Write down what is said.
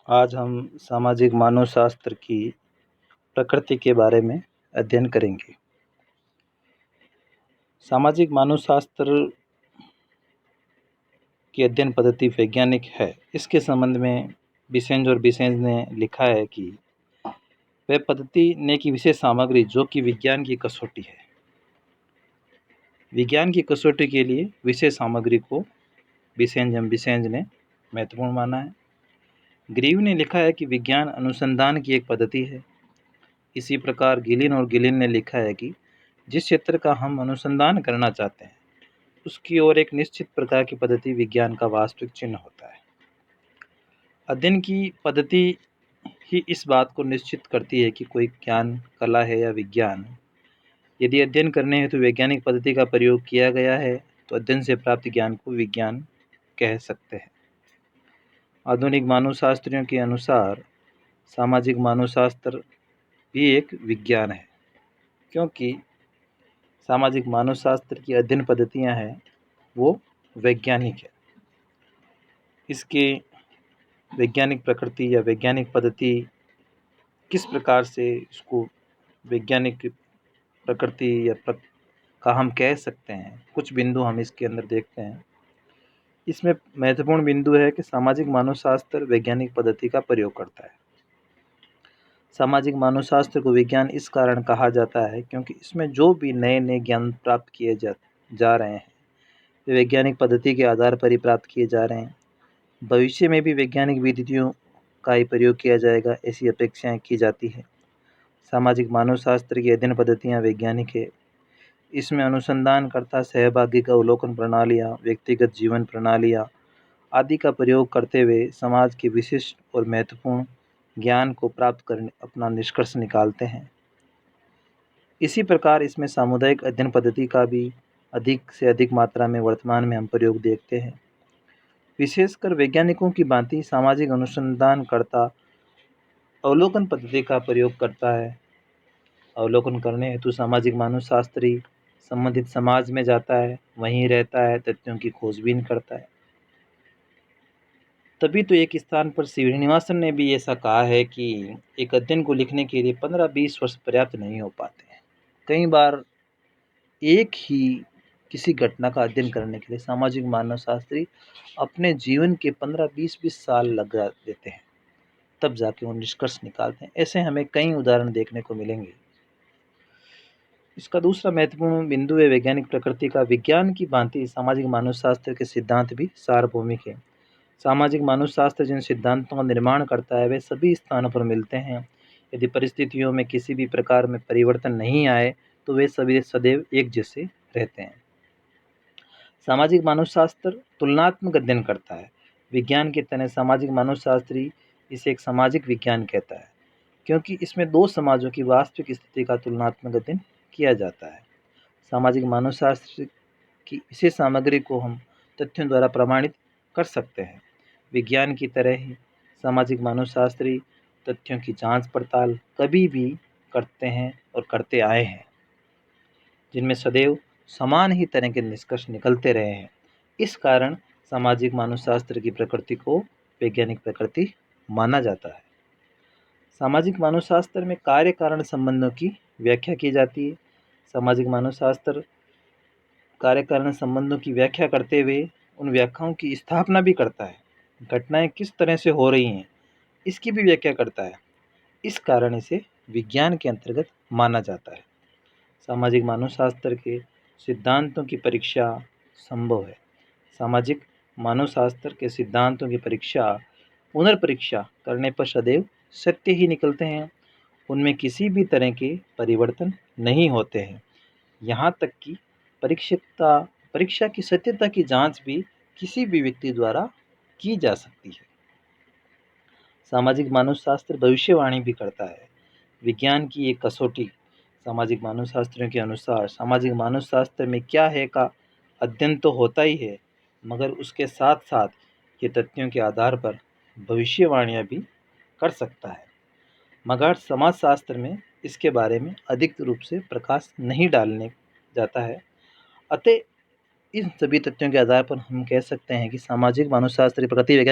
आज हम सामाजिक मानवशास्त्र की प्रकृति के बारे में अध्ययन करेंगे। सामाजिक मानवशास्त्र की अध्ययन पद्धति वैज्ञानिक है। इसके संबंध में बिसेंज और बिसेंज ने लिखा है कि वह पद्धति ने की विशेष सामग्री जो कि विज्ञान की कसौटी है। विज्ञान की कसौटी के लिए विशेष सामग्री को बिसेंज ने महत्वपूर्ण माना है। ग्रीव ने लिखा है कि विज्ञान अनुसंधान की एक पद्धति है। इसी प्रकार गिलिन और गिलिन ने लिखा है कि जिस क्षेत्र का हम अनुसंधान करना चाहते हैं उसकी ओर एक निश्चित प्रकार की पद्धति विज्ञान का वास्तविक चिन्ह होता है। अध्ययन की पद्धति ही इस बात को निश्चित करती है कि कोई ज्ञान, कला है या विज्ञान। यदि अध्ययन करने हेतु वैज्ञानिक पद्धति का प्रयोग किया गया है तो अध्ययन से प्राप्त ज्ञान को विज्ञान कह सकते हैं। आधुनिक मानवशास्त्रियों के अनुसार सामाजिक मानवशास्त्र भी एक विज्ञान है, क्योंकि सामाजिक मानवशास्त्र की अध्ययन पद्धतियाँ हैं वो वैज्ञानिक है। इसके वैज्ञानिक प्रकृति या वैज्ञानिक पद्धति किस प्रकार से इसको वैज्ञानिक प्रकृति या का हम कह सकते हैं, कुछ बिंदु हम इसके अंदर देखते हैं। इसमें महत्वपूर्ण बिंदु है कि सामाजिक मानवशास्त्र वैज्ञानिक पद्धति का प्रयोग करता है। सामाजिक मानवशास्त्र को विज्ञान इस कारण कहा जाता है क्योंकि इसमें जो भी नए नए ज्ञान प्राप्त किए जा रहे हैं वे वैज्ञानिक पद्धति के आधार पर ही प्राप्त किए जा रहे हैं। भविष्य में भी वैज्ञानिक विधियों का ही प्रयोग किया जाएगा, ऐसी अपेक्षाएं की जाती है। सामाजिक मानवशास्त्र की अध्ययन पद्धतियाँ वैज्ञानिक है। इसमें अनुसंधानकर्ता सहभागी का अवलोकन प्रणालियाँ, व्यक्तिगत जीवन प्रणालियाँ आदि का प्रयोग करते हुए समाज के विशिष्ट और महत्वपूर्ण ज्ञान को प्राप्त करने अपना निष्कर्ष निकालते हैं। इसी प्रकार इसमें सामुदायिक अध्ययन पद्धति का भी अधिक से अधिक मात्रा में वर्तमान में हम प्रयोग देखते हैं। विशेषकर वैज्ञानिकों की भांति सामाजिक अनुसंधानकर्ता अवलोकन पद्धति का प्रयोग करता है। अवलोकन करने हेतु सामाजिक मानवशास्त्री संबंधित समाज में जाता है, वहीं रहता है, तथ्यों की खोजबीन करता है। तभी तो एक स्थान पर श्रीनिवासन ने भी ऐसा कहा है कि एक अध्ययन को लिखने के लिए 15-20 वर्ष पर्याप्त नहीं हो पाते हैं। कई बार एक ही किसी घटना का अध्ययन करने के लिए सामाजिक मानवशास्त्री अपने जीवन के 15-20 साल लगा देते हैं, तब जाके वो निष्कर्ष निकालते हैं। ऐसे हमें कई उदाहरण देखने को मिलेंगे। इसका दूसरा महत्वपूर्ण बिंदु है वैज्ञानिक प्रकृति का। विज्ञान की भांति सामाजिक मानवशास्त्र के सिद्धांत भी सार्वभौमिक है। सामाजिक मानवशास्त्र जिन सिद्धांतों का निर्माण करता है वे सभी स्थानों पर मिलते हैं। यदि परिस्थितियों में किसी भी प्रकार में परिवर्तन नहीं आए तो वे सभी सदैव एक जैसे रहते हैं। सामाजिक मानवशास्त्र तुलनात्मक अध्ययन करता है। विज्ञान के तरह सामाजिक मानवशास्त्री इसे एक सामाजिक विज्ञान कहता है, क्योंकि इसमें दो समाजों की वास्तविक स्थिति का तुलनात्मक अध्ययन किया जाता है। सामाजिक मानवशास्त्र की विशेष सामग्री को हम तथ्यों द्वारा प्रमाणित कर सकते हैं। विज्ञान की तरह ही सामाजिक मानवशास्त्री तथ्यों की जांच पड़ताल कभी भी करते हैं और करते आए हैं, जिनमें सदैव समान ही तरह के निष्कर्ष निकलते रहे हैं। इस कारण सामाजिक मानवशास्त्र की प्रकृति को वैज्ञानिक प्रकृति माना जाता है। सामाजिक मानवशास्त्र में कार्य कारण संबंधों की व्याख्या की जाती है। सामाजिक मानवशास्त्र कार्य कारण संबंधों की व्याख्या करते हुए उन व्याख्याओं की स्थापना भी करता है। घटनाएं किस तरह से हो रही हैं इसकी भी व्याख्या करता है। इस कारण इसे विज्ञान के अंतर्गत माना जाता है। सामाजिक मानवशास्त्र के सिद्धांतों की परीक्षा संभव है। सामाजिक मानवशास्त्र के सिद्धांतों की परीक्षा पुनर्परीक्षा करने पर सदैव सत्य ही निकलते हैं। उनमें किसी भी तरह के परिवर्तन नहीं होते हैं। यहाँ तक कि परीक्षा की सत्यता की जांच भी किसी भी व्यक्ति द्वारा की जा सकती है। सामाजिक मानवशास्त्र भविष्यवाणी भी करता है। विज्ञान की एक कसौटी सामाजिक मानवशास्त्रियों के अनुसार सामाजिक मानवशास्त्र में क्या है का अध्ययन तो होता ही है, मगर उसके साथ साथ ये तथ्यों के आधार पर भविष्यवाणियाँ भी कर सकता है। मगर समाजशास्त्र में इसके बारे में अधिक रूप से प्रकाश नहीं डालने जाता है। अतः इन सभी तथ्यों के आधार पर हम कह सकते हैं कि सामाजिक मानवशास्त्र प्रकृति वैज्ञानिक